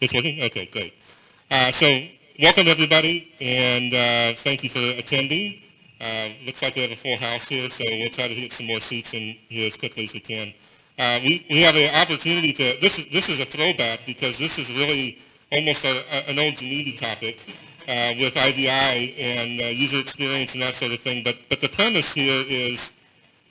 It's working? Okay, great. So welcome everybody, and thank you for attending. Looks like we have a full house here, so we'll try to get some more seats in here as quickly as we can. We have an opportunity to, this is a throwback because this is really almost an old Geneva topic with IDI and user experience and that sort of thing, but the premise here is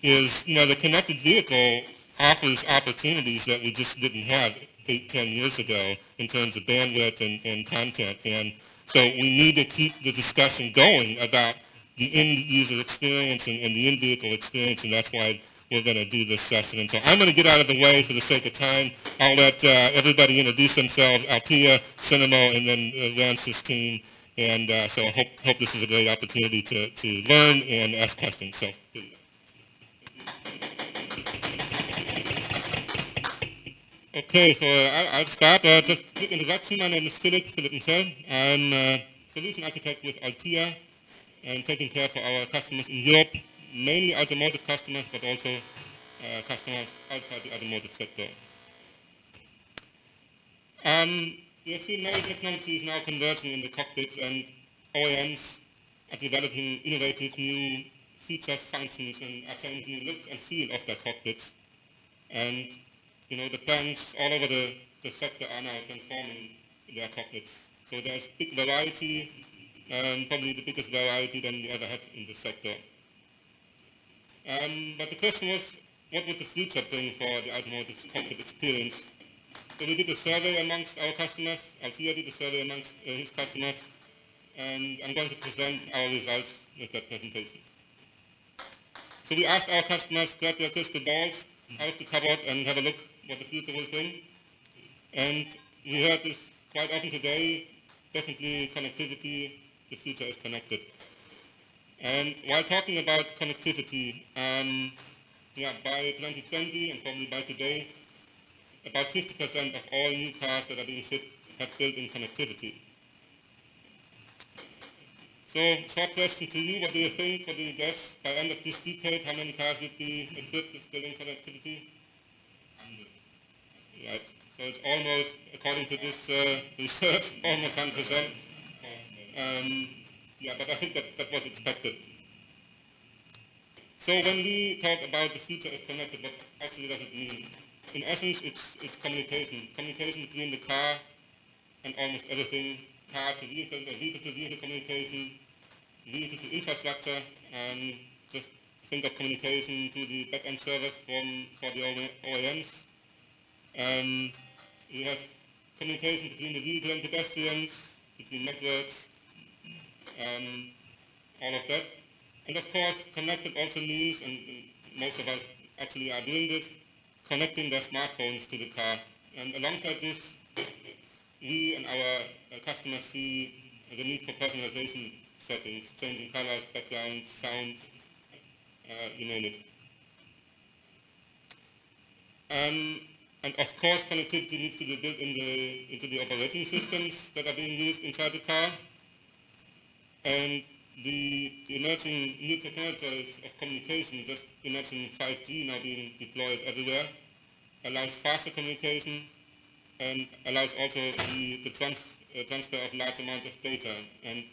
the connected vehicle offers opportunities that we just didn't have 8, 10 years ago in terms of bandwidth and content. And so we need to keep the discussion going about the end-user experience and the in-vehicle experience, and that's why we're going to do this session. And so I'm going to get out of the way for the sake of time. I'll let everybody introduce themselves, Altia, Cinemo, and then Rance's team. And so I hope this is a great opportunity to learn and ask questions. So, please. Okay, so I'll start. Just quick introduction. My name is Phillip Michel. I'm a solution architect with Altia and taking care for our customers in Europe, mainly automotive customers, but also customers outside the automotive sector. We have seen many technologies now converging in the cockpit, and OEMs are developing innovative new features, functions, and are changing the look and feel of their cockpits. And the plans all over the sector are now transforming their cockpits. So there's big variety, probably the biggest variety than we ever had in the sector. But the question was, what would the future bring for the automotive cockpit experience? So we did a survey amongst our customers. Altia did a survey amongst his customers. And I'm going to present our results with that presentation. So we asked our customers, grab their crystal balls out of the cupboard and have a look what the future will bring. And we heard this quite often today, definitely connectivity, the future is connected. And while talking about connectivity, by 2020 and probably by today, about 50% of all new cars that are being shipped have built-in connectivity. So, short question to you, what do you think, what do you guess, by end of this decade, how many cars would be equipped with built-in connectivity? 100. Right, so it's almost, according to this research, almost 100%. But I think that was expected. So when we talk about the future is connected, what actually does it mean? In essence, it's communication. Communication between the car and almost everything, car to vehicle, or vehicle to vehicle communication, vehicle to infrastructure, just think of communication to the back-end servers for the OEMs. We have communication between the vehicle and pedestrians, between networks, all of that. And of course, connected also means, and most of us actually are doing this, connecting their smartphones to the car. And alongside this, we and our customers see the need for personalization settings, changing colors, backgrounds, sounds, you name it. And of course, connectivity needs to be built into the operating systems that are being used inside the car. And the emerging new technologies of communication, just imagine 5G now being deployed everywhere, allows faster communication and allows also the transfer of large amounts of data. And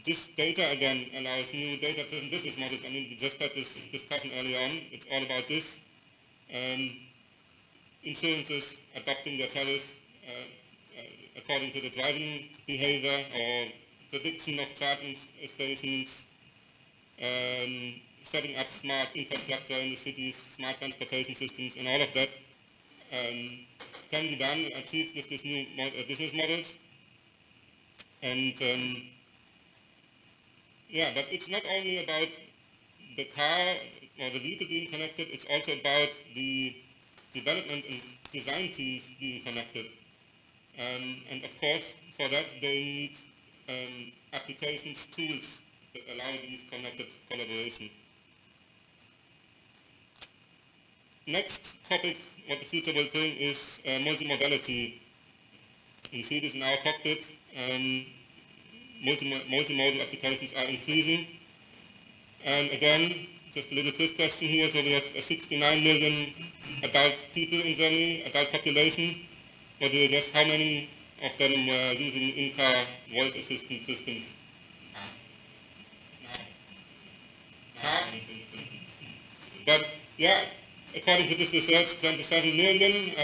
this data, again, allows new data-driven business models. I mean, we just had this discussion earlier on. It's all about this. Insurances adopting their tariffs according to the driving behavior or prediction of charging stations, setting up smart infrastructure in the cities, smart transportation systems, and all of that can be done, achieved with these new business models. And but it's not only about the car or the vehicle being connected, it's also about the development and design teams being connected. And of course, for that they need applications, tools that allow these connected collaboration. Next topic, what the future will bring is multimodality. You see this in our cockpit. Multimodal applications are increasing. And again, just a little quiz question here. So we have 69 million adult people in Germany, adult population. what do you guess? How many of them were using in-car voice assistant systems? Half. But yeah, according to this research, 27 million.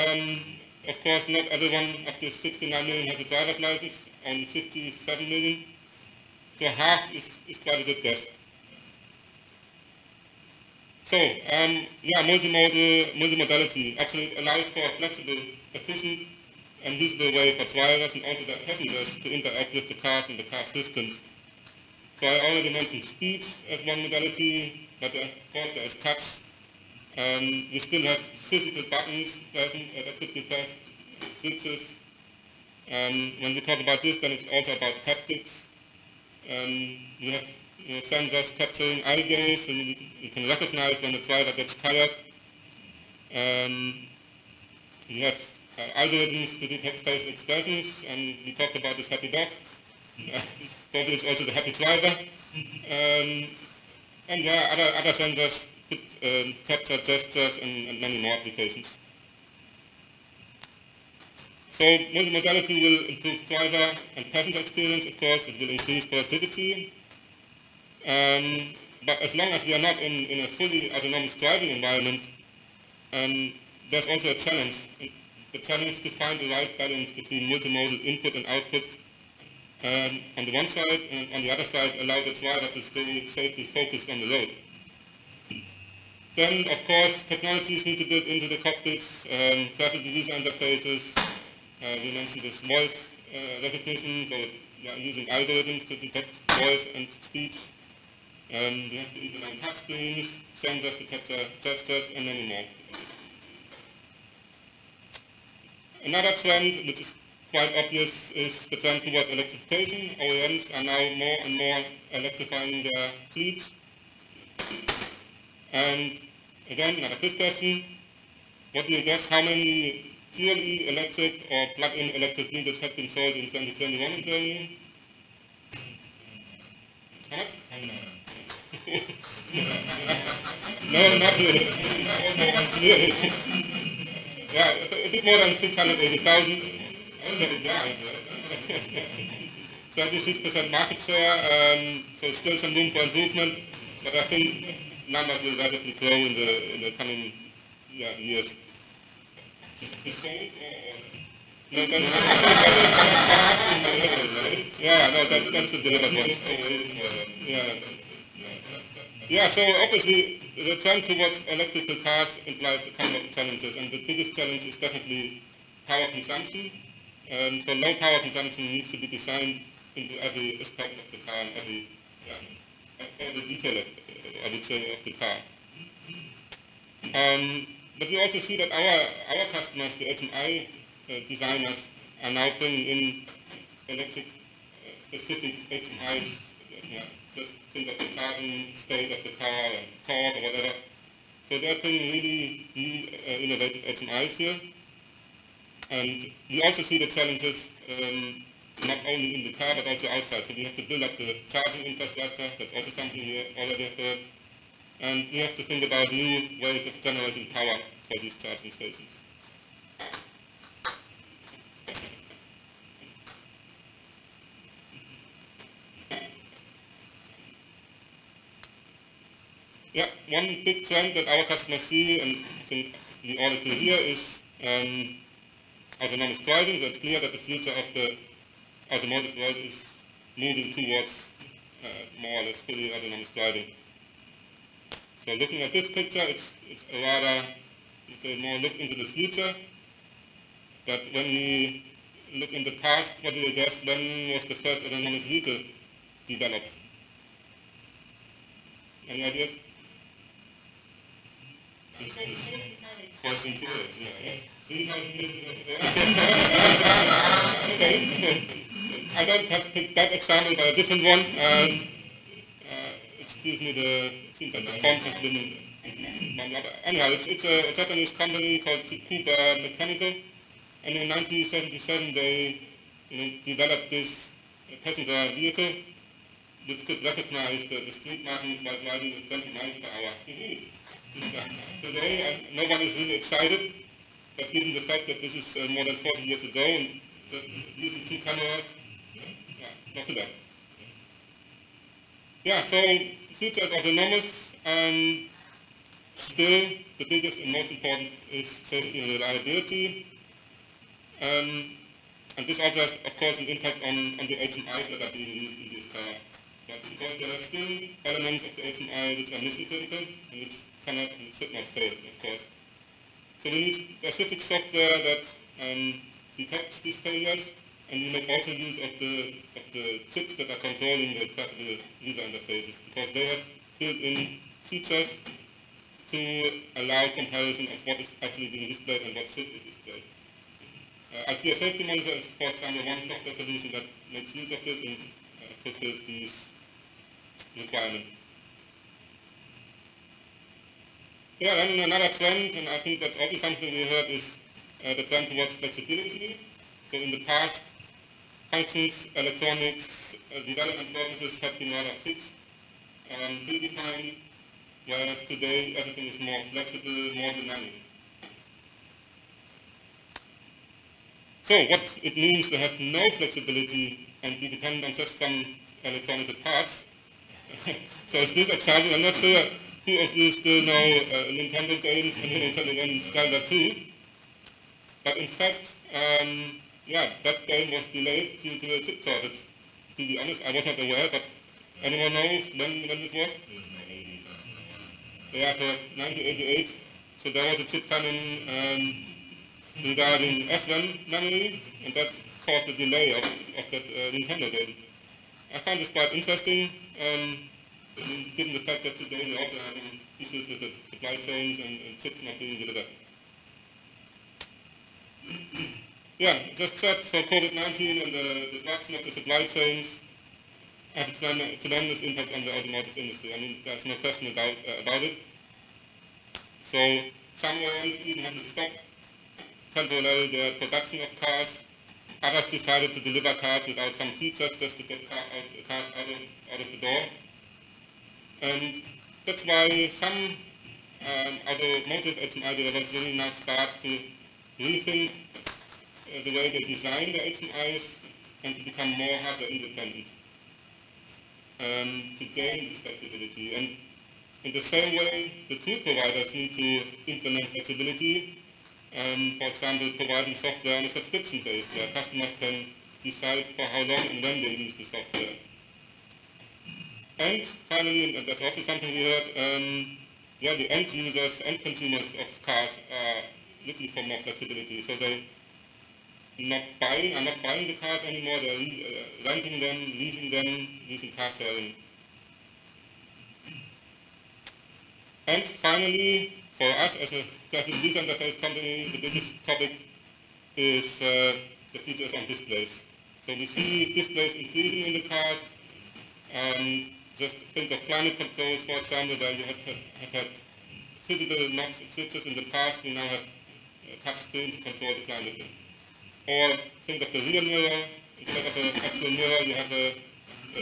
Of course, not everyone of this 69 million has a driver's license, only 57 million. So half is quite a good guess. So, yeah, multimodality actually allows for a flexible, efficient, and usable way for drivers and also the passengers to interact with the cars and the car systems. So I already mentioned speech as one modality, but of course there is touch. We still have physical buttons present that could be pressed, switches. When we talk about this, then it's also about haptics. We have sensors capturing eye gaze, so you can recognize when the driver gets tired. We have algorithms to detect facial expressions, and we talked about this happy dog. Probably it's also the happy driver. And yeah, other sensors could capture gestures and many more applications. So multimodality will improve driver and passenger experience, of course. It will increase productivity. But as long as we are not in a fully autonomous driving environment, there's also a challenge. The challenge to find the right balance between multimodal input and output on the one side, and on the other side, allow the driver to stay safely focused on the road. Then, of course, technologies need to build into the cockpits, graphical user interfaces. We mentioned this voice recognition, so using algorithms to detect voice and speech. We have to implement touchscreens, sensors to capture gestures, and many more. Another trend, which is quite obvious, is the trend towards electrification. OEMs are now more and more electrifying their fleets. And again, another quiz question. What do you guess? How many purely electric or plug-in electric vehicles have been sold in 2021 in Germany? How much? No, not really. Yeah, a bit more than 680,000. 36% market share, so still some room for improvement, but I think numbers will rapidly grow in the coming years. No, that's the delivered one. Yeah, so obviously the trend towards electrical cars implies a couple of challenges, and the biggest challenge is definitely power consumption. So low power consumption needs to be designed into every aspect of the car and every detail, I would say, of the car. But we also see that our customers, the HMI designers, are now bringing in electric specific HMIs. Just think of the charging state of the car and torque or whatever. So they're bringing really new innovative HMIs here. And we also see the challenges not only in the car but also outside. So we have to build up the charging infrastructure. That's also something we already have heard. And we have to think about new ways of generating power for these charging stations. Yeah, one big trend that our customers see, and I think the article here, is autonomous driving. So it's clear that the future of the automotive world is moving towards more or less fully autonomous driving. So looking at this picture, it's a rather, it's a more look into the future. But when we look in the past, what do you guess, when was the first autonomous vehicle developed? Any ideas? Fast and Furious, yeah. 3,000 years ago. Okay, I don't have to pick that example, but a different one. Excuse me, it seems like the font has been. Anyhow, it's a Japanese company called Tsukuba Mechanical, and in 1977 they developed this passenger vehicle which could recognize the street markings while driving at 20 miles per hour. Today, no one is really excited, but given the fact that this is more than 40 years ago and just using two cameras, not too bad. Yeah, so future is autonomous. Still, the biggest and most important is safety and reliability. And this also has, of course, an impact on the HMIs that are being used in this car. But because there are still elements of the HMI which are mission critical and which cannot and should not fail, of course. So we need specific software that detects these failures, and we make also use of the chips that are controlling the classical user interfaces, because they have built-in features to allow comparison of what is actually being displayed and what should be displayed. Altia Safety Monitor is, for example, one software solution that makes use of this and fulfills these requirements. Yeah, then another trend, and I think that's also something we heard, is the trend towards flexibility. So in the past, functions, electronics, development processes have been rather fixed, predefined, whereas today everything is more flexible, more dynamic. So what it means to have no flexibility and be dependent on just some electronic parts. So as this example, I'm not sure who of you still know Nintendo games and Nintendo games Zelda 2, but in fact, that game was delayed due to a chip shortage. To be honest, I was not aware, but anyone knows when this was? It was in the 80s. Yeah, correct, 1988. So there was a chip famine regarding SRAM memory, and that caused a delay of that Nintendo game. I found this quite interesting, given the fact that today we're also having issues with the supply chains and chips not being delivered. Yeah, just said, for COVID-19 and the disruption of the supply chains had a tremendous impact on the automotive industry. I mean, there's no question about it. So some OEMs even had to stop temporarily the production of cars. Others decided to deliver cars without some features just to get cars out of the door. And that's why some automotive HMI developers really now start to rethink the way they design the HMIs and to become more hardware independent, to gain this flexibility. And in the same way, the tool providers need to implement flexibility. For example, providing software on a subscription base where customers can decide for how long and when they use the software. And finally, and that's also something we heard, the end users, end consumers of cars are looking for more flexibility. So they are not buying the cars anymore, they're renting them, leasing them, using car sharing. And finally, for us as a graphic user interface company, the biggest topic is the features on displays. So we see displays increasing in the cars. Just think of climate controls, for example, where you have had physical knobs and switches in the past. We now have a touch screen to control the climate. Or think of the rear mirror. Instead of an actual mirror, you have a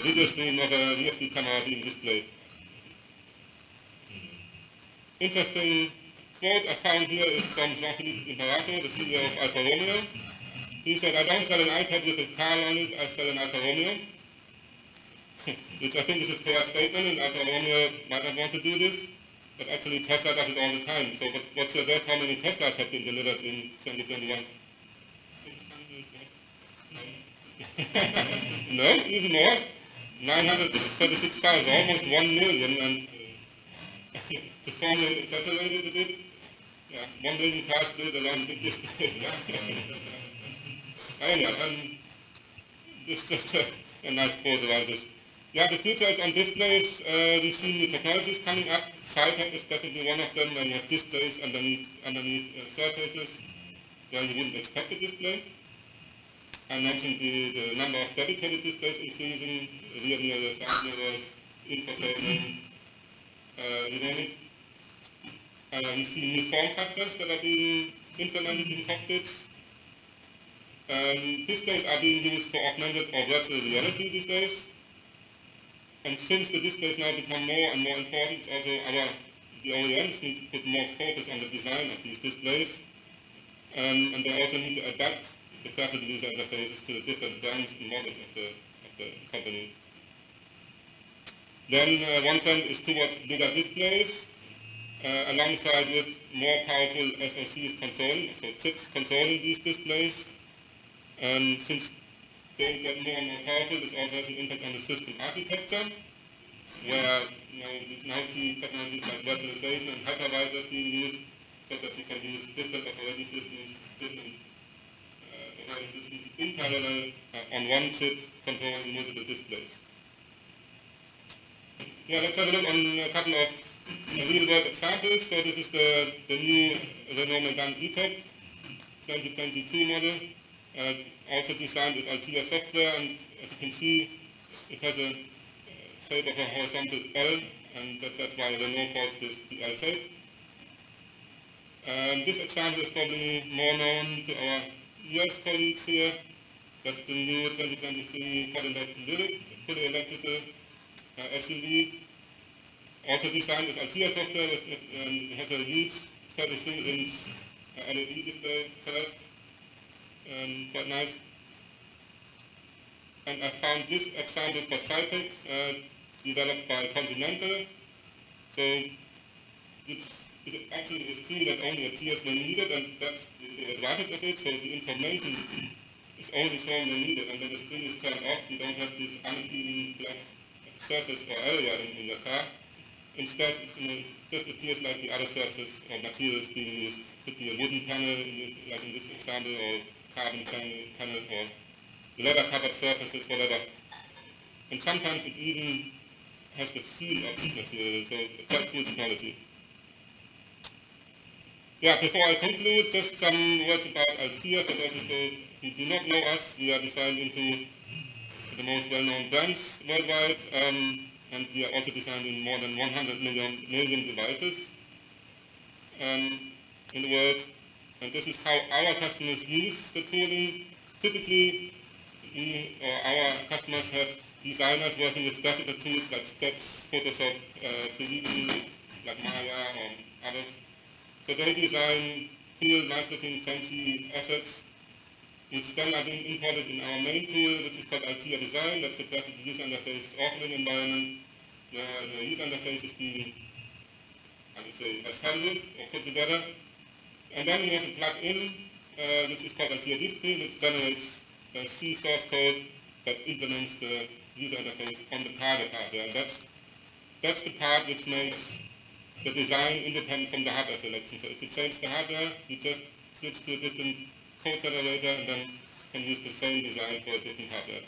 video screen of a rear view camera being displayed. Interesting quote I found here is from Jean-Philippe Imperato, the CEO of Alfa Romeo. He said, "I don't sell an iPad with a car on it, I sell an Alfa Romeo." Which I think is a fair statement, and Alfa Romeo might not want to do this, but actually Tesla does it all the time. So what's your guess how many Teslas have been delivered in 2021? 600? No, even more. 936,000, almost 1 million, and the formula is exaggerated a bit. Yeah, 1 million cars built around the big display. Anyhow, it's just a nice quote around this. Yeah, the future is on displays. We see new technologies coming up. SideHack is definitely one of them, where you have displays underneath surfaces where you wouldn't expect a display. I mentioned the number of dedicated displays increasing, rear mirrors, side mirrors, infotainment, you name it. We see new form factors that are being implemented in cockpits. Displays are being used for augmented or virtual reality these days. And since the displays now become more and more important, also the OEMs need to put more focus on the design of these displays. And they also need to adapt the graphical user interfaces to the different brands and models of the company. Then one trend is towards bigger displays, alongside with more powerful SoCs controlling, so chips controlling these displays. And since they get more and more powerful, this also has an impact on the system architecture, where you now see technologies like virtualization and hypervisors being used, so that you can use different operating systems, in parallel on one chip controlling multiple displays. Yeah, let's have a look on a couple of real-world examples. So this is the new Renault Megane E-Tech 2022 model, also designed with Altia software, and as you can see, it has a shape of a horizontal L, and that's why Renault calls this the L shape. This example is probably more known to our US colleagues here. That's the new 2023 Cadillac Lyric, fully electrical SUV. Also designed with Altia software, it has a huge 33-inch LED display curve, quite nice. And I found this example for Cytec, developed by Continental. So it actually is clear that only a TS when needed, and that's the advantage of it. So the information is only shown when needed, and when the screen is turned off, you don't have this unappealing black surface or area in your car. Instead, it just appears like the other surfaces or materials being used. Could be a wooden panel, like in this example, or carbon panel, or leather-covered surfaces, whatever. And sometimes it even has the feel of these materials, so quite cool technology. Yeah, before I conclude, just some words about Altia. For those of you who do not know us, we are designed into the most well-known brands worldwide, and we are also designed in more than 100 million devices in the world. And this is how our customers use the tooling. Typically, our customers have designers working with graphical tools like Sketch, Photoshop, 3D tools like Maya or others. So they design cool, nice-looking, fancy assets, which then are being imported in our main tool, which is called Altia Design. That's the graphic user interface authoring environment, where the user interface is being, I would say, assembled or put together. And then we have a plug-in, which is called Altia Display, which generates the C source code that implements the user interface on the target hardware. And that's the part which makes the design independent from the hardware selection. So if you change the hardware, you just switch to a different code generator and then can use the same design for a different hardware.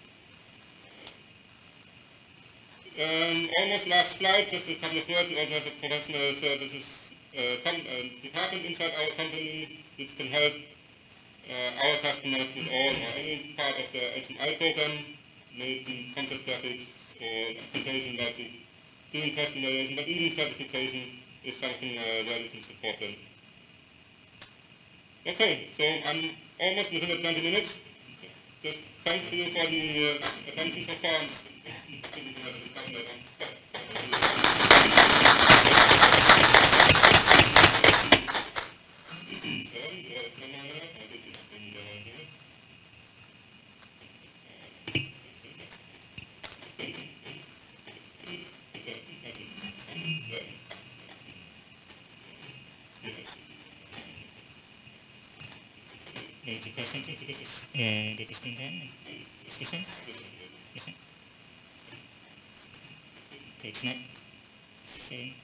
Almost last slide, just a couple of words. We also have a professional services department inside our company which can help our customers with all or any part of the HMI program, maybe concept graphics or application logic, doing test evaluation, but even certification is something where we can support them. Okay, so I'm almost within the 20 minutes. Just thank you for the attention so far. To press something to get this screen down? Is this one? This one? Okay, it's not showing.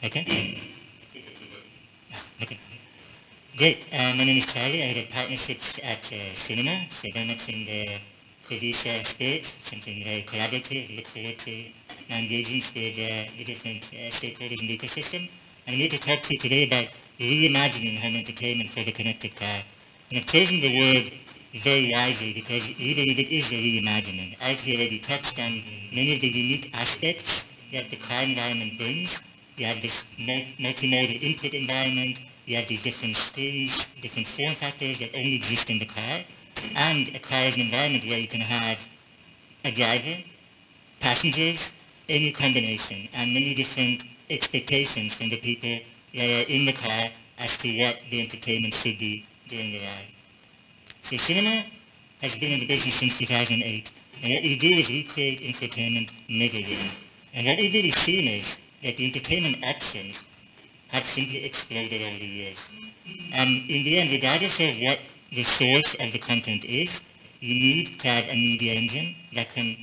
Okay. Okay. Great. My name is Charly. I head partnerships at Cinemo, so very much in the Covisa spirit, something very collaborative. Look forward to my engagements with the different stakeholders in the ecosystem. And I'm here to talk to you today about reimagining home entertainment for the connected car. And I've chosen the word very wisely because we believe it is a reimagining. Altia already touched on many of the unique aspects that the car environment brings, you have this multimodal input environment, you have these different screens, different form factors that only exist in the car, and a car is an environment where you can have a driver, passengers, any combination, and many different expectations from the people that are in the car as to what the entertainment should be during the ride. So Cinema has been in the business since 2008, and what we do is we create infotainment middleware. And what we've really seen is that the entertainment options have simply exploded over the years. In the end, regardless of what the source of the content is, you need to have a media engine that can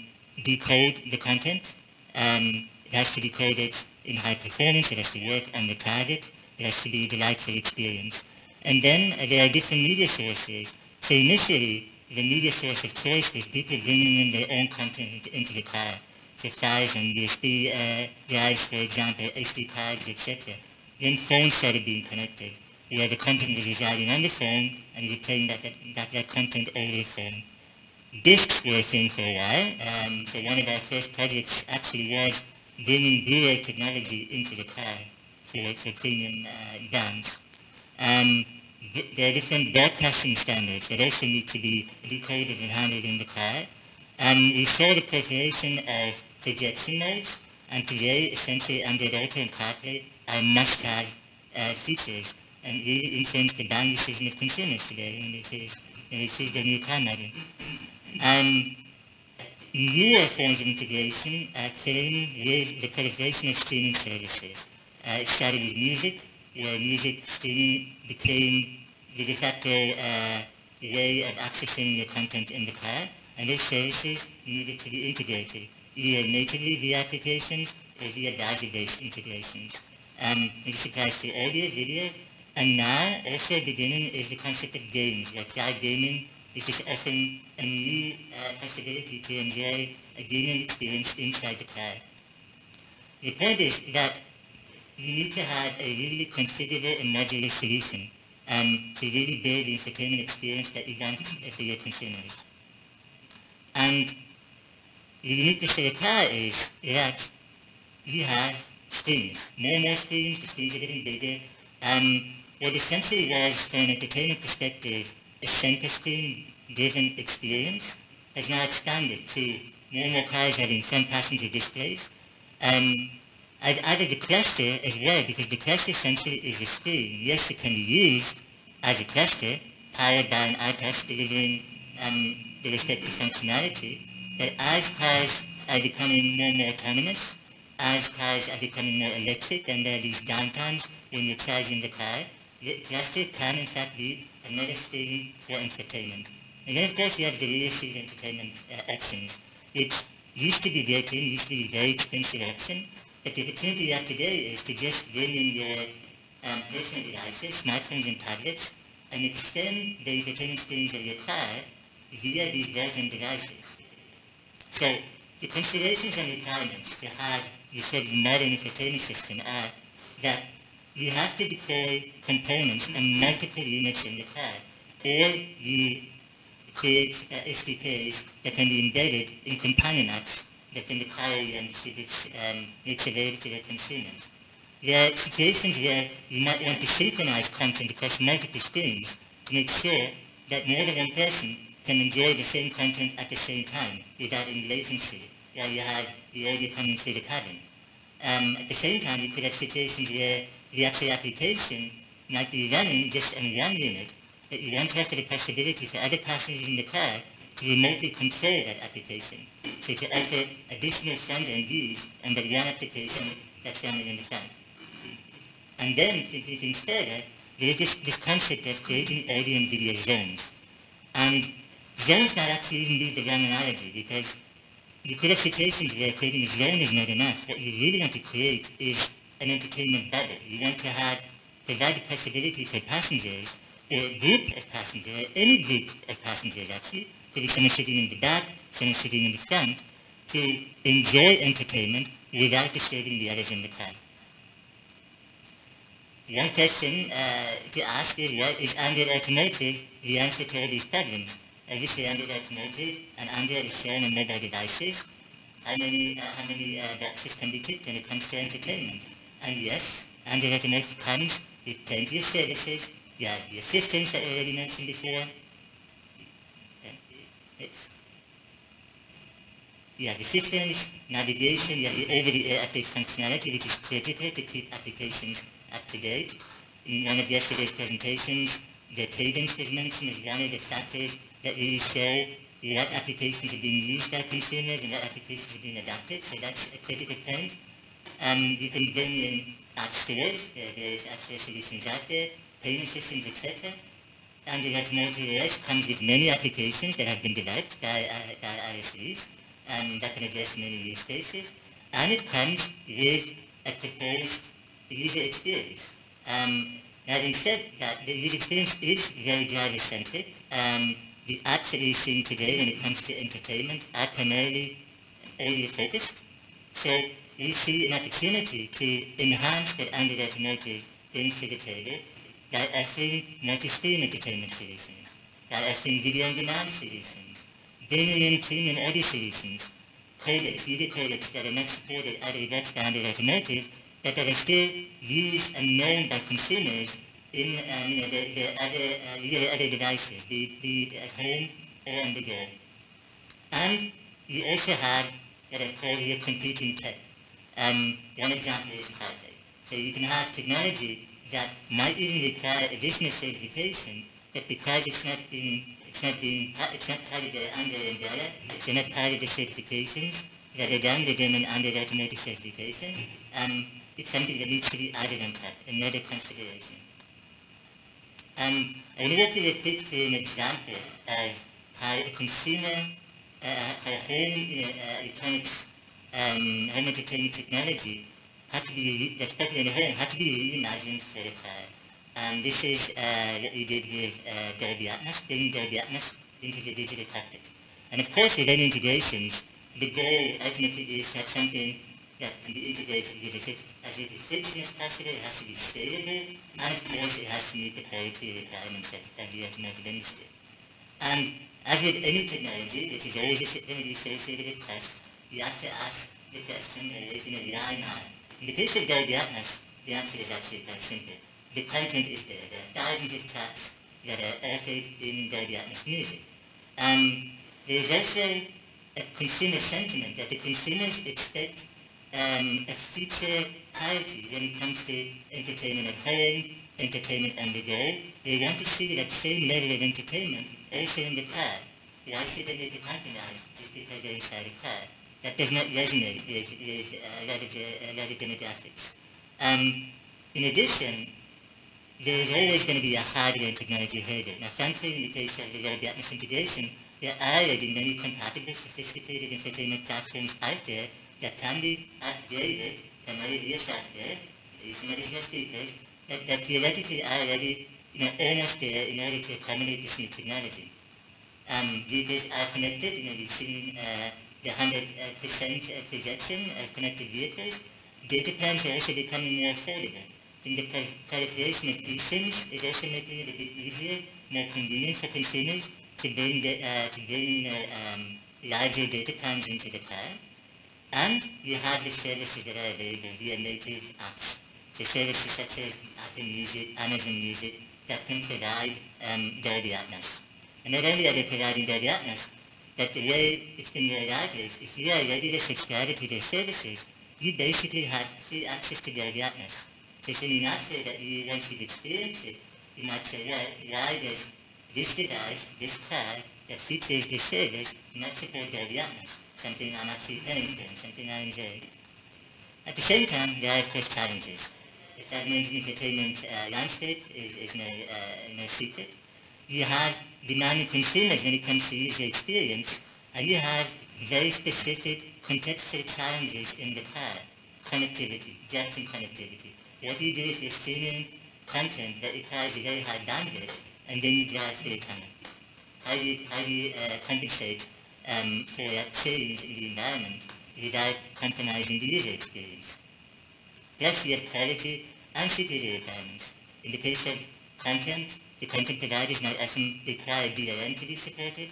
decode the content. It has to decode it in high performance, it has to work on the target, it has to be a delightful experience. And then there are different media sources. So initially, the media source of choice was people bringing in their own content into the car. So files and USB drives, for example, SD cards, etc. Then phones started being connected, where the content was residing on the phone, and you were playing back that content over the phone. Discs were a thing for a while, so one of our first projects actually was bringing Blu-ray technology into the car for premium bands. There are different broadcasting standards that also need to be decoded and handled in the car. We saw the proliferation of projection modes, and today essentially Android Auto and CarPlay are must-have features and really influence the buying decision of consumers today when they choose their new car model. Newer forms of integration came with the proliferation of streaming services. It started with music, where music streaming became the de facto way of accessing your content in the car, and those services needed to be integrated, either natively via applications or via browser-based integrations. This applies to audio, video, and now also beginning is the concept of games, where cloud gaming is just offering a new possibility to enjoy a gaming experience inside the car. The point is that you need to have a really configurable and modular solution to really build the entertainment experience that you want for your consumers. And the uniqueness of the car is that you have screens, more and more screens, the screens are getting bigger. What essentially was, from an entertainment perspective, a center screen-driven experience has now expanded to more and more cars having front passenger displays. I've added the cluster as well, because the cluster essentially is a screen. Yes, it can be used as a cluster, powered by an RTOS delivering the respective functionality, but as cars are becoming more and more autonomous, as cars are becoming more electric, and there are these downtimes when you're charging the car, the cluster can in fact be another screen for entertainment. And then of course we have the rear seat entertainment options, which used to be built in, used to be a very expensive option, but the opportunity you have today is to just bring in your personal devices, smartphones and tablets, and extend the entertainment screens of your car via these built-in devices. So the considerations and requirements to have this sort of modern entertainment system are that you have to deploy components on multiple units in the car, or you create SDKs that can be embedded in companion apps that then the car OEM makes available to their consumers. There are situations where you might want to synchronize content across multiple screens to make sure that more than one person can enjoy the same content at the same time without any latency while you have the audio coming through the cabin. At the same time, you could have situations where the actual application might be running just on one unit, but you want to offer the possibility for other passengers in the car to remotely control that application. So to offer additional front-end views on the one application that's running in the front. And then, thinking things further, there's this concept of creating audio and video zones. And zones might actually even be the wrong analogy, because you could have situations where creating a zone is not enough. What you really want to create is an entertainment bubble. You want to provide the possibility for passengers, or a group of passengers, or any group of passengers actually, could be someone sitting in the back, someone sitting in the front, to enjoy entertainment without disturbing the others in the car. One question to ask is, well, is Android Automotive the answer to all these problems? Obviously, Android Automotive and Android is shown on mobile devices. How many boxes can be ticked when it comes to entertainment? And yes, Android Automotive comes with plenty of services. You have the assistants that were already mentioned before. Oops. You have the systems, navigation, you have the over-the-air update functionality, which is critical to keep applications up to date. In one of yesterday's presentations, the cadence was mentioned as one of the factors that really show what applications are being used by consumers and what applications are being adapted, so that's a critical point. You can bring in app stores, there are various app store solutions out there, payment systems, etc. And the Automotive OS comes with many applications that have been developed by ISVs that can address many use cases. And it comes with a proposed user experience. Now, having said that, the user experience is very driver-centric. The apps that we're seeing today when it comes to entertainment are primarily audio-focused. So we see an opportunity to enhance what Android Automotive brings to the table by offering multi-screen entertainment solutions, by offering video-on-demand solutions, bringing in premium audio solutions, codecs, video codecs that are not supported out of the box by Android Automotive, but that are still used and known by consumers in their other devices, be it at home or on the go. And you also have what I've called here competing tech. One example is CarPlay. So you can have technology that might even require additional certification, but because it's not part of the Android umbrella, it's not part of the certifications that are done within an Android Automotive certification, it's something that needs to be added on top, another consideration. I want to walk you real quick through an example of how a consumer, how home electronics, home entertainment technology that's popular in the home had to be reimagined for the car. And this is what we did with Dolby Atmos, bringing Dolby Atmos into the digital cockpit. And of course, with any integrations, the goal ultimately is to have something that can be integrated with as little friction as possible. It has to be scalable, and of course, it has to meet the quality requirements of the automotive industry. And as with any technology, which is always going to be associated with cost, you have to ask the question always, why now? In the case of Dolby Atmos, the answer is actually quite simple. The content is there. There are thousands of tracks that are offered in Dolby Atmos music. There is also a consumer sentiment that the consumers expect a feature parity when it comes to entertainment at home, entertainment on the go. They want to see that same level of entertainment also in the car. Why should they make a compromise just because they're inside a car? That does not resonate with a lot of demographics. In addition, there is always going to be a hardware and technology hurdle. Now, thankfully, in the case of the Dolby Atmos integration, there are already many compatible, sophisticated infotainment platforms out there that can be upgraded primarily via software, using additional speakers, that theoretically are already almost there in order to accommodate this new technology. Vehicles are connected. We've seen the 100% projection of connected vehicles. Data plans are also becoming more affordable. I think the proliferation of eSIMs is also making it a bit easier, more convenient for consumers to bring larger data plans into the car. And you have the services that are available via native apps. So services such as Apple Music, Amazon Music, that can provide Dolby Atmos. And not only are they providing Dolby Atmos, but the way it's been rolled out is if you are a regular subscriber to their services, you basically have free access to Dolby Atmos. So it's only natural that once you've experienced it, you might say, well, why does this device, this car, that features this service, not support Dolby Atmos? Something I'm actually paying for and something I enjoy. At the same time, there are of course challenges. The fragmented entertainment landscape is no secret. You have demanding consumers when it comes to user experience, and you have very specific contextual challenges in the car. Connectivity, gaps in connectivity. What do you do if you're streaming content that requires a very high bandwidth, and then you drive through a tunnel? How do you compensate for that change in the environment without compromising the user experience? Plus, we have quality and security requirements. In the case of content, the content providers might often require DRM to be supported,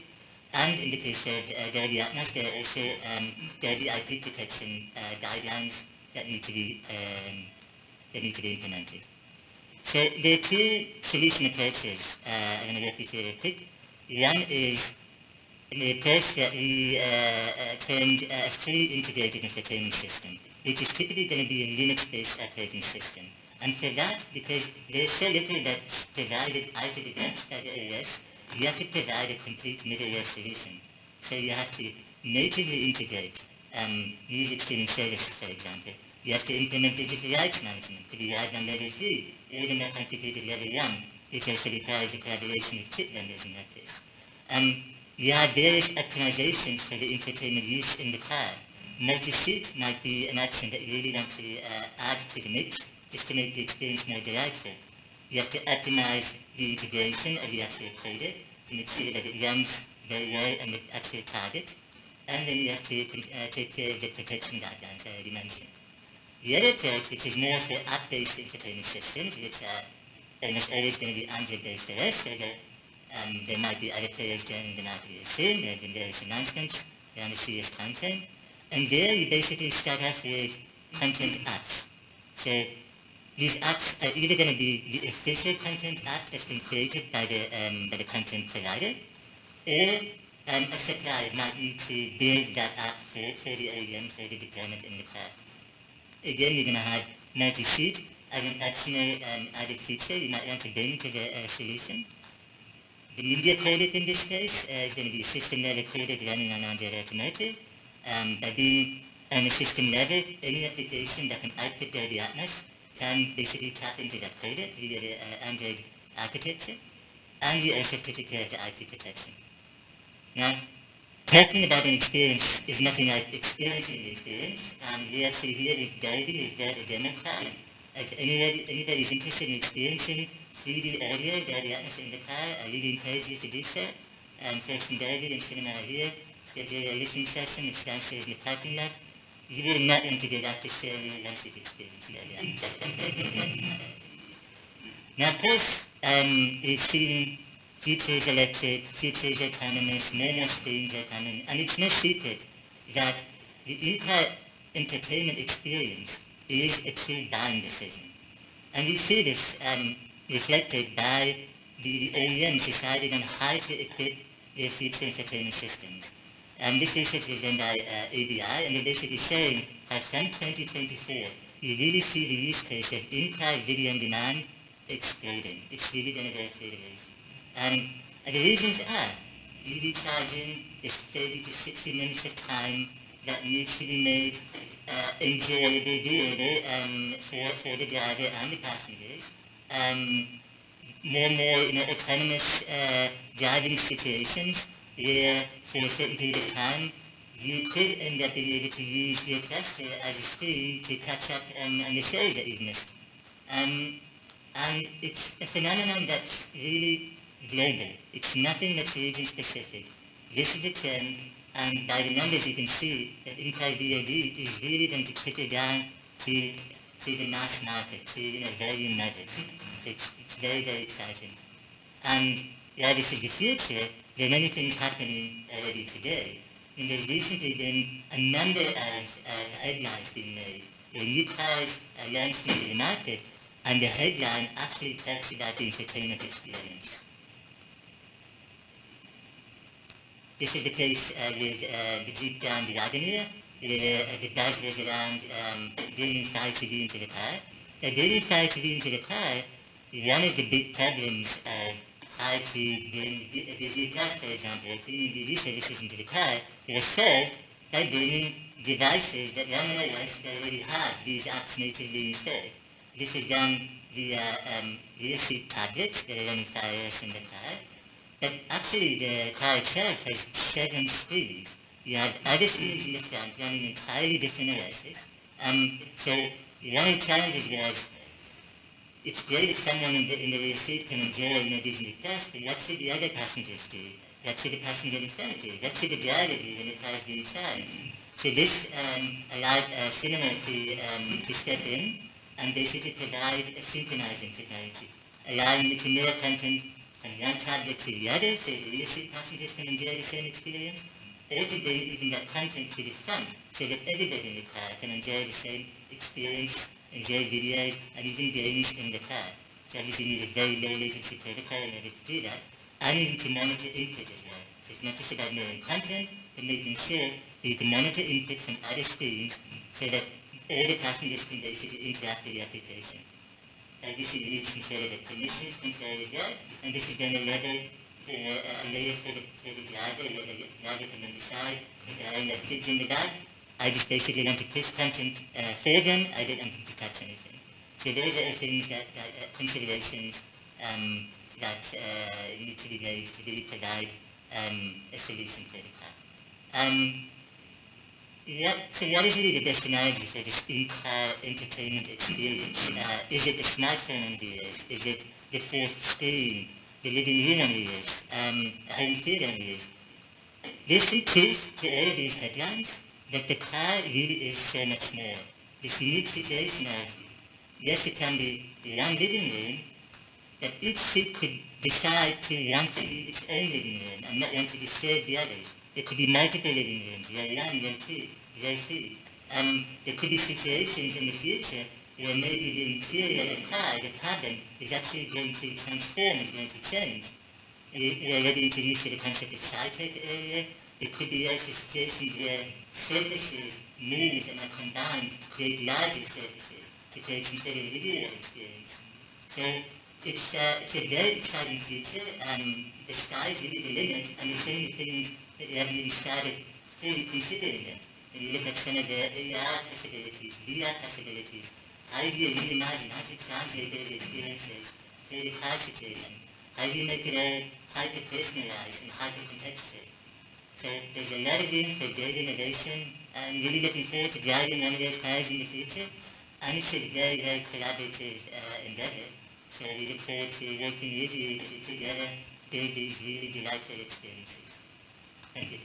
and in the case of Dolby Atmos, there are also Dolby IP protection guidelines that need to be that need to be implemented. So there are two solution approaches I want to walk you through real quick. One is the approach that we termed a fully integrated infotainment system, which is typically going to be a Linux-based operating system. And for that, because there's so little that's provided out of the box by the OS, you have to provide a complete middleware solution. So you have to natively integrate music streaming services, for example. You have to implement digital rights management, could be wideband level 3, or the more complicated level 1, which also requires the collaboration with chip vendors in that case. You have various optimizations for the infotainment use in the car. Multi-seat might be an option that you really want to add to the mix, just to make the experience more delightful. You have to optimize the integration of the actual codec to make sure that it runs very well on the actual target. And then you have to take care of the protection guidelines I already mentioned. The other approach, which is more for app-based infotainment systems, which are almost always going to be Android-based OS, although there might be other players joining the market very soon. There have been various announcements around the CES timeframe. And there you basically start off with content apps. So these apps are either going to be the official content app that's been created by the content provider, or a supplier might need to build that app for the OEM for the deployment in the car. Again, you're going to have multi-seat as an optional added feature you might want to bring to the solution. The media codec in this case is going to be a system-level codec running on Android Automotive. By being on the system level, any application that can output Dolby Atmos can basically tap into that codec via the Android architecture, and you also have to take care of the IP protection. Now, talking about an experience is nothing like experiencing the experience, and we're actually here with Dolby, who's brought a demo card. If anybody's interested in experiencing 3D audio, Dolby Atmos in the car, I really encourage you to do so. Folks from Dolby and Cinema are here. Schedule a listening session. It's downstairs in the parking lot. You will not want to go back to stereo once you've experienced Dolby Atmos. Now, of course, we've seen futures electric, futures autonomous, more screens are coming, and it's no secret that the in-car entertainment experience is a true buying decision. And we see this reflected by the OEMs deciding on how to equip their future infotainment systems. This research was done by ABI, and they're basically showing how from 2024, you really see the use case of in-car video on demand exploding. It's really going to go through the roof. And the reasons are EV charging is 30 to 60 minutes of time that needs to be made enjoyable, doable for the driver and the passengers. More and more, autonomous driving situations where for a certain period of time you could end up being able to use your cluster as a screen to catch up on the shows that you've missed. And it's a phenomenon that's really global. It's nothing that's region specific. This is a trend, and by the numbers you can see that in-car VOD is really going to trickle down to the mass market, to volume models. So it's very, very exciting. And while this is the future, there are many things happening already today. And there's recently been a number of headlines being made where new cars are launched into the market, and the headline actually talks about the infotainment experience. This is the case with the Jeep Grand Wagoneer, where the buzz was around bringing Fire TV into the car. By bringing Fire TV into the car, one of the big problems of how to bring Disney Plus, for example, or premium DVD services into the car was solved by bringing devices that run on OS that already have these apps natively installed. This was done via rear seat tablets that are running FireOS in the car. But actually the car itself has 7 screens. You have other screens in the front running entirely different OSs. So one of the challenges was, it's great if someone in the rear seat can enjoy Disney Plus, but what should the other passengers do? What should the passenger in front do? What should the driver do when the car is being charged? So this allowed Cinemo to step in and basically provide a synchronizing technology, allowing you to mirror content from one tablet to the other so the rear seat passengers can enjoy the same experience, or to bring even that content to the front so that everybody in the car can enjoy the same experience enjoy videos, and even games in the car. So obviously you need a very low latency protocol in order to do that. And you need to monitor input as well. So it's not just about knowing content, but making sure that you can monitor input from other screens so that all the passengers can basically interact with the application. Obviously you need some sort of a permissions control as well, and this is then a level for a layer for the driver, where the driver can then decide, okay, I only have kids in the back, I just basically want to push content for them, I don't want them to touch anything. So those are all things that considerations that need to be made to really provide a solution for the car. So what is really the best analogy for this in-car entertainment experience? Is it the smartphone on wheels? Is it the fourth screen, the living room on wheels, a home theater on wheels? There's some truth to all of these headlines, but the car really is so much more. This unique situation of, yes, it can be one living room, but each seat could decide to want to be its own living room and not want to disturb the others. There could be multiple living rooms, row 1, row 2, row 3. There could be situations in the future where maybe the interior of the car, the cabin, is actually going to transform, is going to change. We already introduced the concept of sci-tech earlier. There could be also situations where surfaces move and are combined to create larger surfaces, to create some sort of video experience. So it's a very exciting future. The sky is really the limit, and there's so many things that we haven't even started fully considering yet. When you look at some of the AR possibilities, VR possibilities, how do you reimagine, how do you translate those experiences for the car situation? How do you make it all hyper-personalized and hyper-contextual? So there's a lot of room for great innovation. I'm really looking forward to driving one of those cars in the future. And it's a very, very collaborative endeavor. So we look forward to working with you to together build these really delightful experiences. Thank you.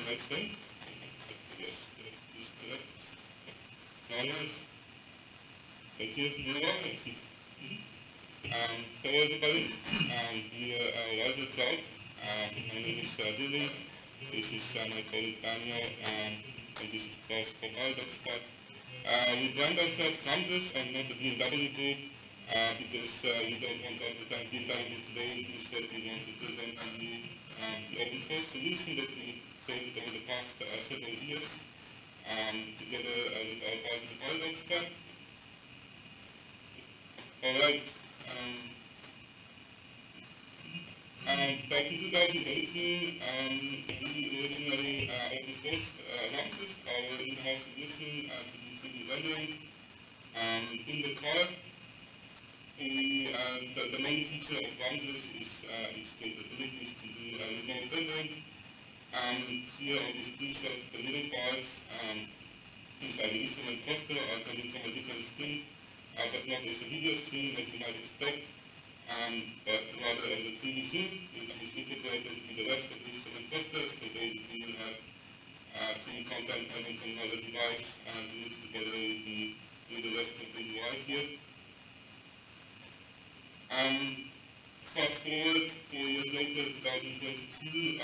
Next thing. Yes, just correct. Thank you. You're welcome. Hello everybody. We are a larger crowd. My name is Violin. This is my colleague Daniel, and this is Klaus from Altia. We brand ourselves Ramses and not the BMW group because we don't want to advertise BMW today. Instead, we want to present to you the open source solution that we created over the past several years together with our partner Altia. Alright. Back in 2018, we originally open sourced Ramses, our in-house solution to do 3D rendering. In the car, the main feature of Ramses is its capabilities to do remote rendering. Here on these two shots, the middle parts inside the instrument cluster are coming from a different screen, but not as a video stream as you might expect, but rather as a 3D scene, which is integrated in the rest of the instrument cluster. So basically you have 3D content coming from another device and mixed together with the rest of the UI here. Fast forward 4 years later, 2022,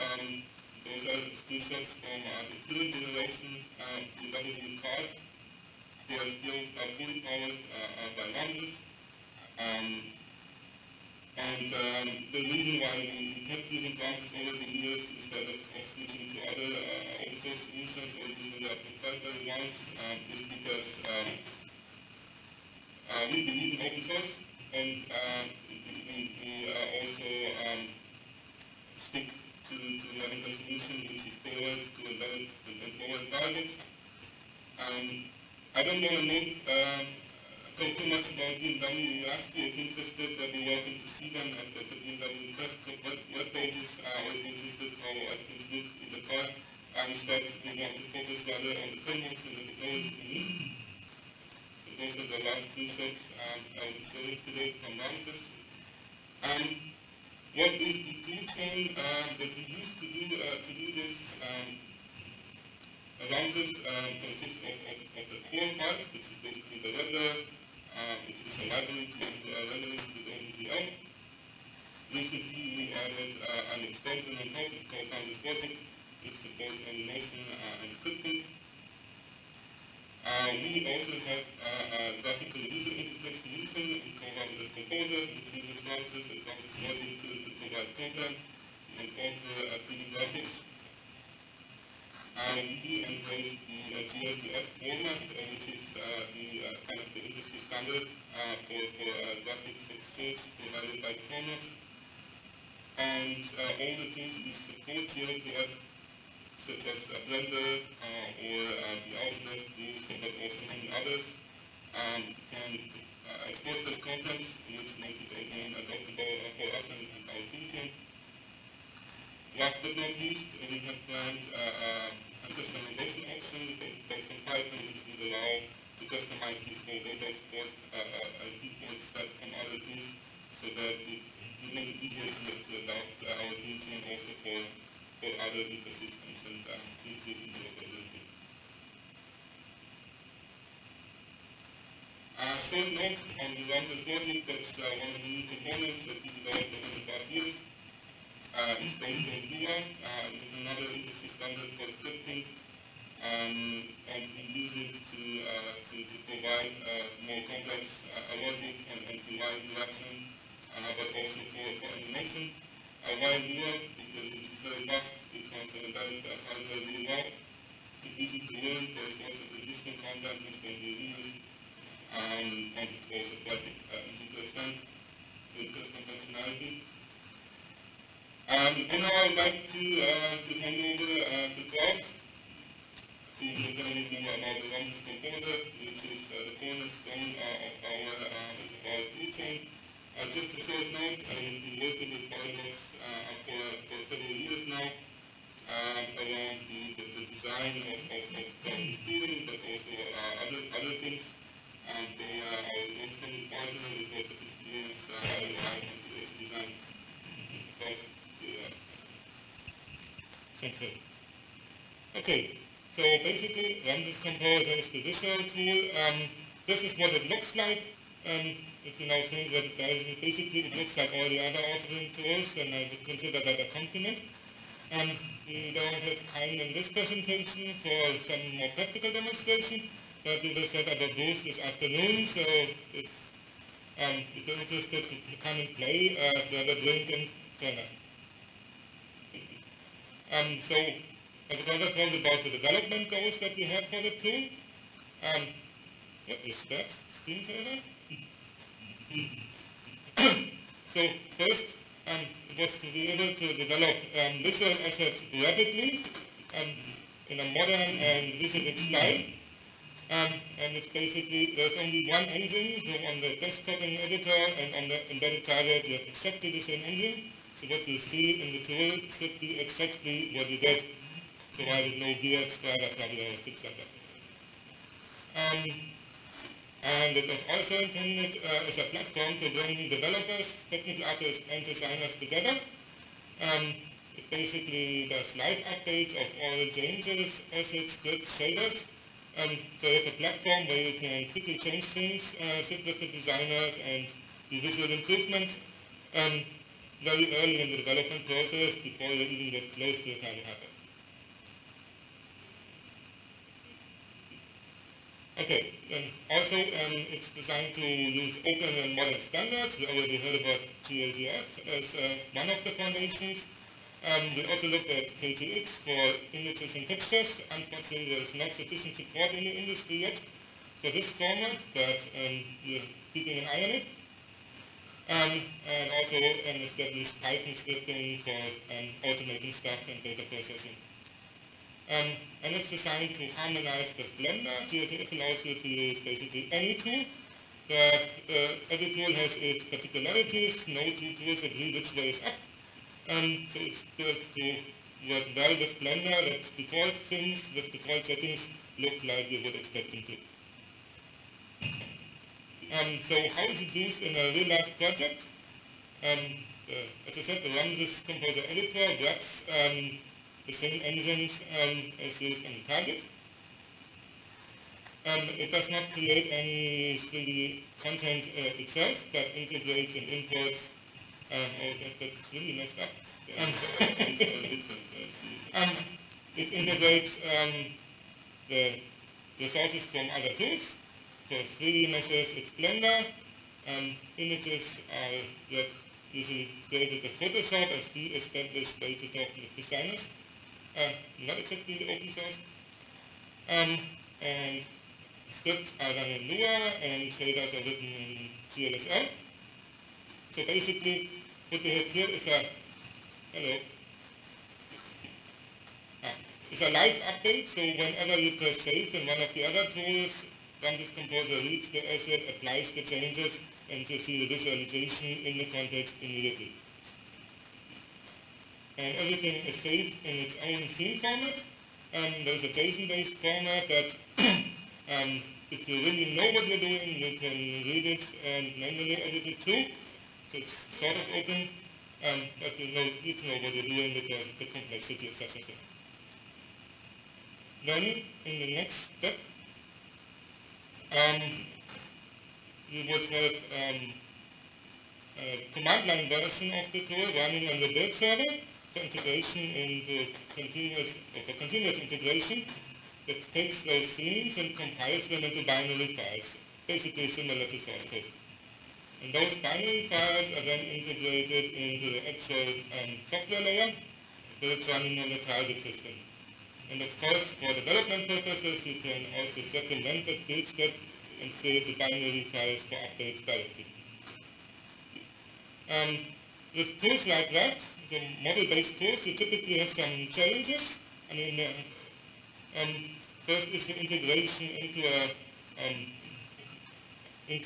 those are screenshots from the current generations BMW cars. They are still fully powered by Ramses. The reason why we kept using Ramses over the years instead of switching to other open source solutions or using their proprietary ones is because we believe in open source, and we also stick to having a solution which is tailored to embedded and forward targets. I don't want to talk too much about BMW. You asked me if interested, I'd be welcome to see them at the BMW Press web pages. If interested how things look in the car. Instead, we want to focus rather on the frameworks and the technology we need. So those are the last two shots I will be showing today from Ramses. what is the tool chain that we use to do this? Around this consists of the core part, which is basically the render, which is a library to rendering with OpenGL. Recently we added an extension on top, it's called Transit Logic, which supports animation and scripting. We also have a graphical user interface solution. We call it this Composer, which uses Transit and Transit Logic to provide content and alter 3D graphics. We embrace the GLTF format, which is the kind of the industry standard for graphics exchange provided by Kronos. And all the tools we support GLTF, such as Blender or the Autodesk tools, but also many others, can export such contents, which makes it again adoptable for us and our tool chain. Last but not least, we have planned a customization option based on Python, which would allow to customize these whole data export viewport set from other tools, so that it would make it easier to adopt our tool chain also for other ecosystems and improve interoperability. Short note on the Ramses logic, that's one of the new components that we developed over the past years. It's based on Lua, it's another industry standard for scripting, and we use it to provide more complex logic and UI interaction, but also for animation. Why Lua? Because it's very fast, it runs on embedded hardware really well, it's easy to learn, there's lots of existing content which can be reused, and it's also quite easy to extend with custom functionality. And now I'd like to hand over to Klaus, who will tell you more about the Ramses Composer, which is the cornerstone of our tool chain. Just a short note, we've been working with Paradox for several years now around the design of this tooling, but also other things. They are our long-standing partner with lots of experience in UX design. Thanks. Okay, so basically Ramses Composer is the visual tool. This is what it looks like. If you now think that basically it looks like all the other authoring tools, then I would consider that a compliment. We don't have time in this presentation for some more practical demonstration, but we will set up a booth this afternoon, so if you're interested, you come and play, grab a drink and join us. So I was going to talk about the development goals that we have for the tool. What is that? Screensaver? So first, it was to be able to develop visual assets rapidly in a modern and visual style. And it's basically, there's only one engine, so on the desktop in the editor and on the embedded target you have exactly the same engine. So what you see in the tool should be exactly what you get, provided no weird drivers or things like that. And it was also intended as a platform to bring developers, technical artists, and designers together. It basically does live updates of all the changes, assets, scripts, shaders. So it's a platform where you can quickly change things, sit with the designers, and do visual improvements very early in the development process before you even get close to a tiny happen. Okay, also it's designed to use open and modern standards. We already heard about GLTF as one of the foundations. We also looked at KTX for images and textures. Unfortunately, there is not sufficient support in the industry yet for this format, but we're keeping an eye on it. And also established Python scripting for automating stuff and data processing. And it's designed to harmonize with Blender. GLTF allows you to use basically any tool, but every tool has its particularities. No two tools agree which way is up. So it's built to work well with Blender, that default things with default settings look like you would expect them to. So how is it used in a real-life project? As I said, the Ramses Composer editor wraps the same engines as used on the target. It does not create any 3D content itself, but integrates and imports. That's really messed up. It integrates the resources from other tools. For 3D measures, it's Blender. Images are usually created with Photoshop as the established way to talk with designers. Not exactly open source. And scripts are done in Lua and shaders are written in GLSL. So basically, what we have here is it's a live update. So whenever you press save in one of the other tools, Ramses Composer reads the asset, applies the changes, and you see the visualization in the context immediately. And everything is saved in its own scene format. There's a JSON-based format that if you really know what you're doing, you can read it and manually edit it too. So it's sort of open, but you need to know what you're doing because of the complexity of such a thing. Then, in the next step, you would have a command line version of the tool running on the build server for integration into continuous integration that takes those scenes and compiles them into binary files, basically similar to source code. And those binary files are then integrated into the actual software layer that it's running on the target system. And of course, for development purposes, you can also circumvent that build step and create the binary files for updates directly. With tools like that, the model-based tools, you typically have some challenges. I mean, first is the integration into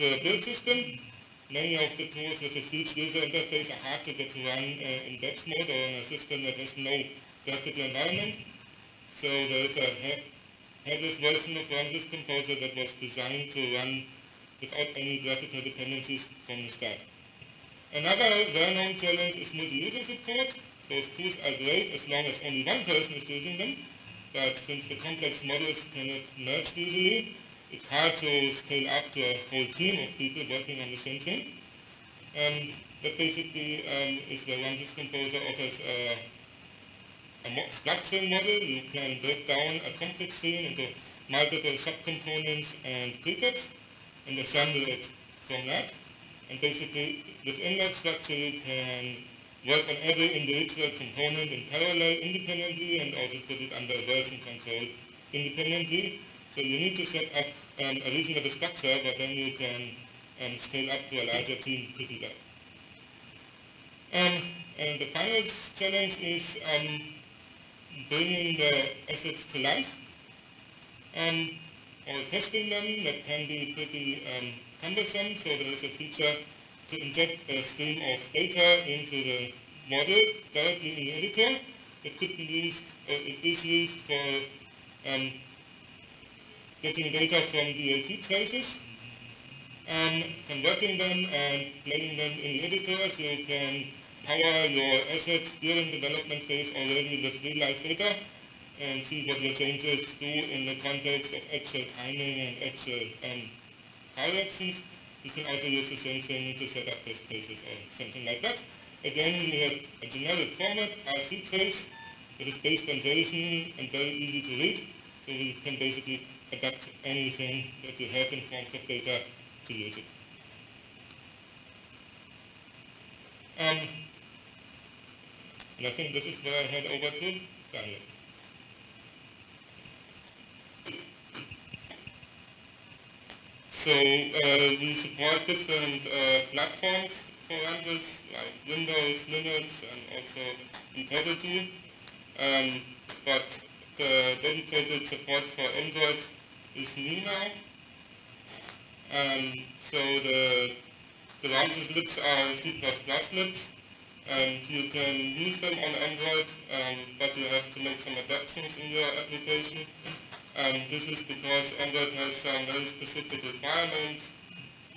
a build system. Many of the tools with a huge user interface are hard to get to run in batch mode or in a system that has no graphical environment. So there is a headless version of Ramses Composer that was designed to run without any graphical dependencies from the start. Another well-known challenge is multi-user support. Those tools are great as long as only one person is using them, but since the complex models cannot merge easily, it's hard to scale up to a whole team of people working on the same thing. That basically is where Ramses Composer offers a structural model. You can break down a complex scene into multiple subcomponents and prefabs and assemble it from that. And basically, within that structure, you can work on every individual component in parallel independently and also put it under version control independently. So you need to set up a reasonable structure, but then you can scale up to a larger team pretty well. And the final challenge is bringing the assets to life or testing them. That can be pretty cumbersome, so there is a feature to inject a stream of data into the model directly in the editor. It could be used, or it is used for getting data from DLT traces, converting them and playing them in the editor, so you can power your assets during development phase already with real-life data and see what your changes do in the context of actual timing and actual file reactions. You can also use the same thing to set up test cases or something like that. Again, we have a generic format, RC trace, that is based on JSON and very easy to read, so we can basically adapt anything that you have in forms of data to use it. And I think this is where I hand over to Daniel. So we support different platforms for Ramses, like Windows, Linux, and also Integrity. But the dedicated support for Android is new now. So the Ramses libs are C++ libs, and you can use them on Android, but you have to make some adaptations in your application. This is because Android has some very specific requirements.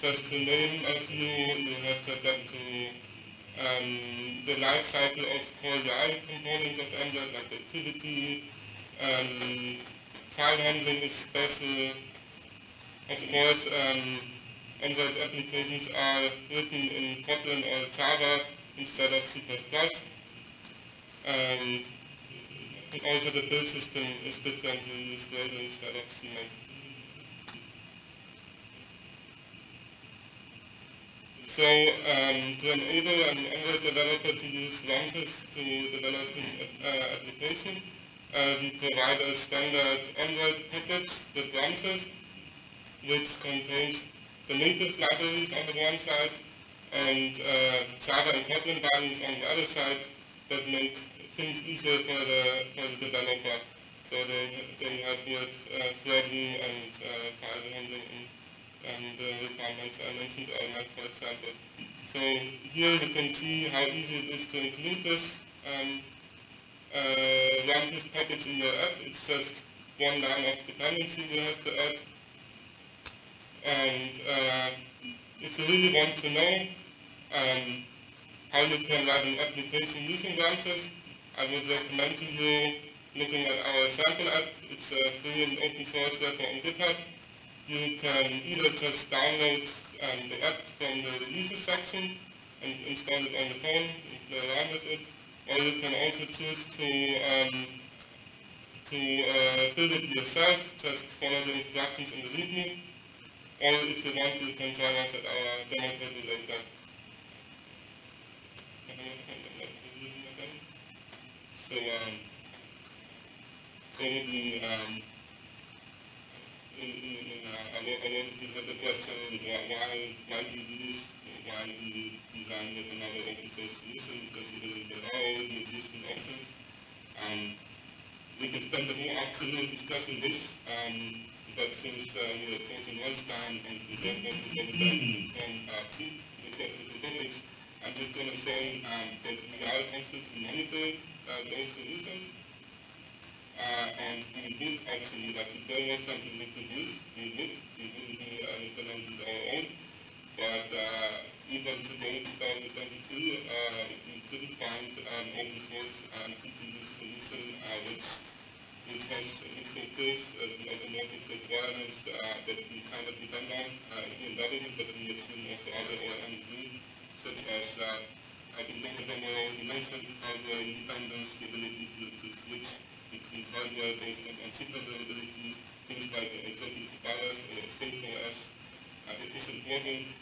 Just to name a few, you have to adapt to the life cycle of core UI components of Android, like the activity, file handling is special. Of course, Android applications are written in Kotlin or Java instead of C++. And also the build system is different. You use Gradle instead of CMake. So to enable an Android developer to use launches to develop his application, we provide a standard Android package with launches, which contains the native libraries on the one side and Java and Kotlin bindings on the other side that make things easier for the developer. So they help with threading and file handling and the requirements I mentioned earlier, for example. So here you can see how easy it is to include this launches package in your app. It's just one line of dependency you have to add. And if you really want to know how you can write an application using branches, I would recommend to you looking at our sample app. It's a free and open source repo on GitHub. You can either just download the app from the releases section and install it on the phone and play around with it, or you can also choose to build it yourself, just follow the instructions in the README. Or if you want, you can join us at our demo table later. So probably a lot of you have the question, why do you do this? Why do you design yet another open source solution? Because you believe there are already existing options. We can spend the whole afternoon discussing this. But since we are approaching lunchtime and we don't want to go back on food with technical topics, I'm just going to say that we are constantly monitoring those solutions. And we would actually, like if there was something we could use, we wouldn't be implementing our own. But even today, 2022, we couldn't find an open source and free-to-use solution which fulfills the automotive requirements that we kind of depend on here in BMW, but we assume also other OEMs do, such as, I think many of them were already mentioned, hardware independence, the ability to switch between hardware based on chip availability, things like exotic compilers or safe OS, efficient logging.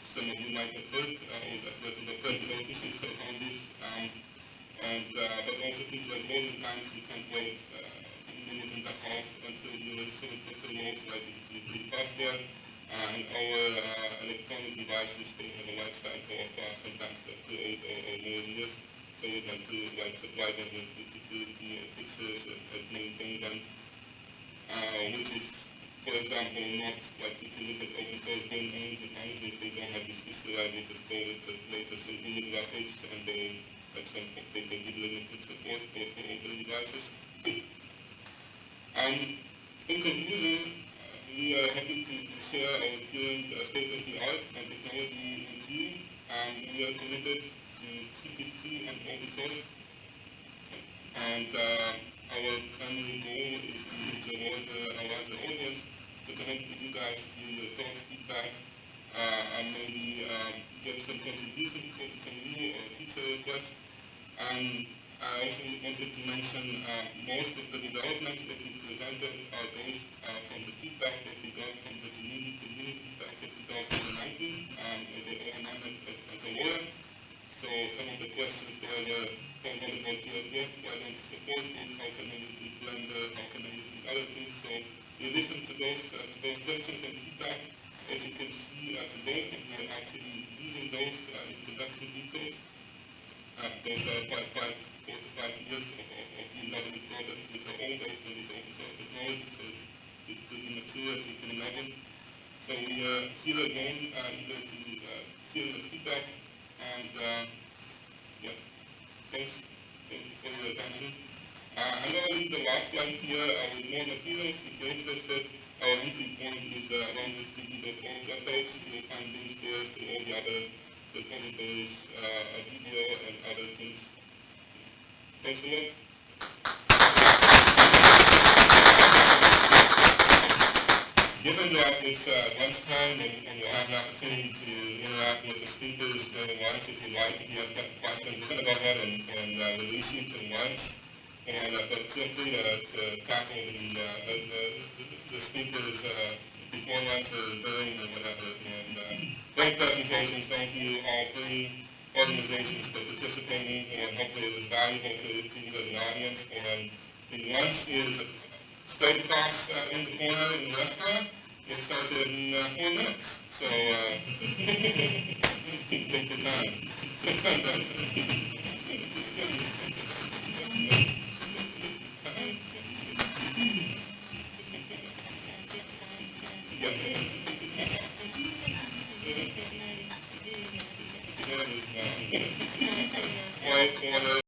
Some of you might have heard that the president issues on this. But also things like loading times, you can't wait a minute and a half until your system loads, like it's pretty fast there. And our electronic devices, they have a life cycle of sometimes up to 8 or more years. So we have to supply them with security fixes and maintain them, which is, for example, not like if you look at open source game engines, they don't have this issue, right? They just go with the latest in graphics and they at some point they give limited support for open devices. In conclusion, we are happy to share our current state-of-the-art and technology with you. We are committed to keep it free and open source. And our primary goal is to reach a larger audience, to connect with you guys, hear your thoughts, feedback, and maybe get some contributions from you or future requests. I also wanted to mention most of the developments that we presented are based from the feedback that we got from the community back in 2019 at the A&M at Altia. So some of the questions there were, hey, what about GLTF? Why don't you support it? How can I use it with Blender? How can I use it with other tools? So we listened to those questions and feedback. As you can see today, we are actually using those in production vehicles. Those are 4 to 5 years of BMW products, which are all based on this open source technology, so it's pretty mature, as you can imagine. So we are here again, eager to hear the feedback, and yeah, thanks. Thank you for your attention. I'm going to leave the last slide here with more materials. If you're interested, our entry point is on the 3D.org webpage. You will find links there to all the other depositors of video and other things. Thanks so much. Given that it's lunchtime and you'll have an opportunity to interact with the speakers during lunch if you'd like, if you have questions, we're going to go ahead and release you to lunch. And but feel free to tackle the speakers before lunch or during or whatever. And great presentations. Thank you all three organizations for participating, and hopefully it was valuable to you as an audience. And the lunch is straight across in the corner in the restaurant. It starts in 4 minutes. So take your time. Yes.